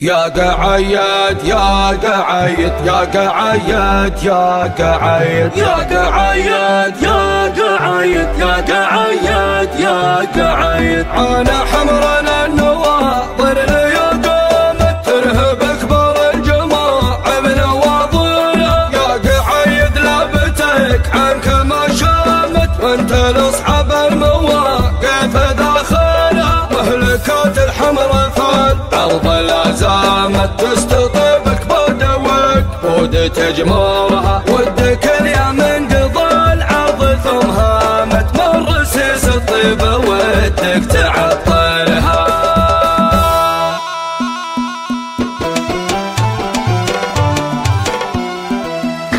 يا قعيد يا قعيد يا قعيد يا قعيد يا قعيد يا قعيد يا قعيد يا قعيد انا حمرنا النواظر يا قامت ترهب اكبر الجماعه بنواظرها يا قعيد لابتك عنك ما شامت وانت لاصحاب المواقف داخلها مهلكات الحمر فالارض لا زامت تستطيبك بود بود تجمرها ودك اليمن قضى العرض ثم هامت من رسيس الطيبه ودك تعطلها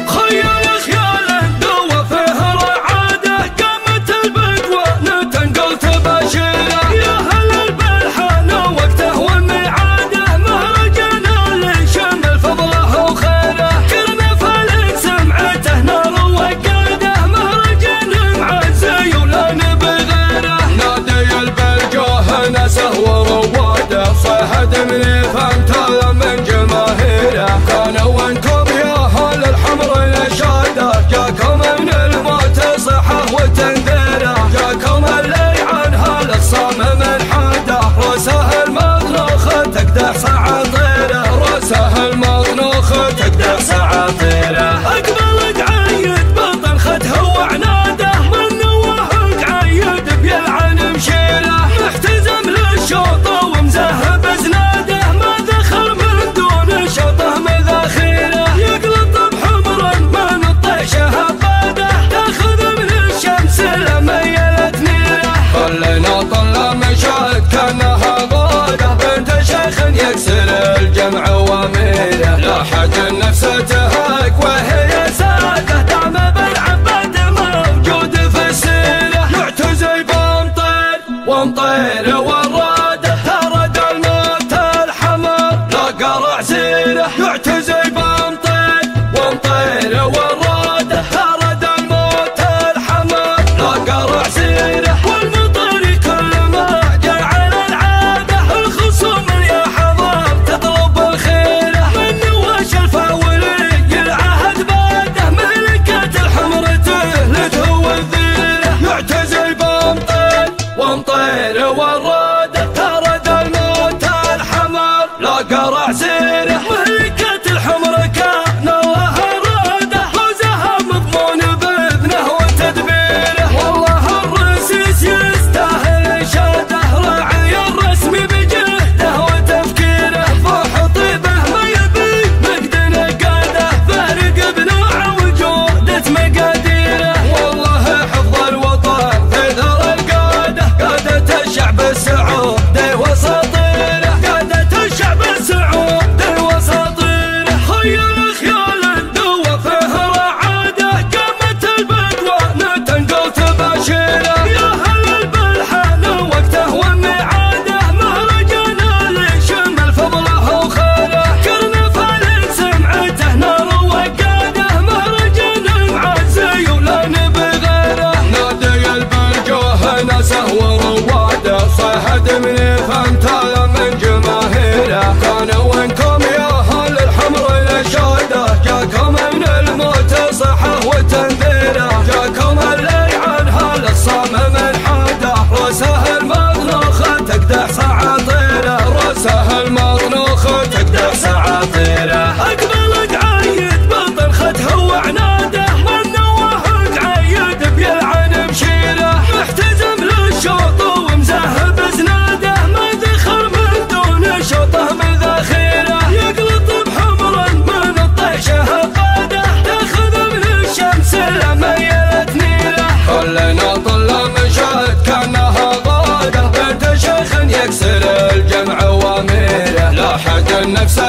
خيال خيال دوا فيه رعاده قامت البدوه نتنقل تباشيره يا هل البلحان وقته وميعاده مهرجان اللي شمل فضله وخيره كلنا فالك سمعته نار وقاده مهرجان معزي ولا نبي غيره نادي البلجوه ناسه ورواده صهد من فهمته من جماهيره كانوا وانتم يا اهل الحمر الاشاده جاكم من الموت صحه وتنذيره جاكم اللي عنها للصمم الحاده راسه المطنوخ تقدح سعاطيره راسه المطنوخ تقدح سعاطيره اقبل قعيد بطن خده وعناده من نواه قعيد بيلعن مشيره محتزم للشوط ومزهب زناده ما ذخر من دون شوطه مذاخيره يقلط بحمر من الطيشه قاده تاخذ من الشمس لميلت نيره خلينا طل مشهد كانها غاده بنت شيخ يكسر الجمع واميره لاحت النفس تهاك وهي ساده دام بالعباد موجود في السيره يعتزي بمطير ومطير وراده ترد الموت الحمر لا قرع سيره يعتزي بمطير ومطير وراده ترد الموت الحمر لا قرع سيره والمطير كل ما جاء على العاده الخصوم يا حضر تطلب الخيره من نواش الفاولي العهد باده ملكات الحمر تهلته والذيره يعتزي بمطير ومطير وراده ترد الموت الحمر لا قرع سيره مهلكات الحمر كان الله راده فوزها مضمون باذنه وتدبيره والله الرسيس يستاهل شاده راعي الرسم بجهده وتفكيره فوح طيبه ما يبي مجد نقاده فارق بنوعه وجوده مقاديره والله حفظ الوطن في ثر القاده قاده الشعب السعودي وساطيره قاده الشعب السعودي وساطيره خيال خيال دوا فيه رعاده قامت البدوه نتنقل تباشيره يا هل البلحان وقته وميعاده مهرجان اللي شمل فضله وخيره كلنا فالك سمعته نار وقاده مهرجان معزي ولا نبي غيره نادي البلجوه ناسه ورواده صهد من فهمته من جماهيره كانوا وانكم يا اهل الحمر الاشاده جاكم من الموت صحه وتنذيره جاكم اللي عنها للصمم الحاده راسه المطنوخ تقدح سعاطيره راسه المطنوخ تقدح سعاطيره اقبل قعيد بطن خده وعناده من نواه قعيد بيلعن مشيره محتزم للشوط ومزهب زناده ما ذخر من دون شوطه مذاخيره يقلط بحمر من الطيشه قاده تاخذ من الشمس لميلت نيره خلينا طل مشهد كانها غاده بنت شيخ يكسر الجمع واميره لاحت النفس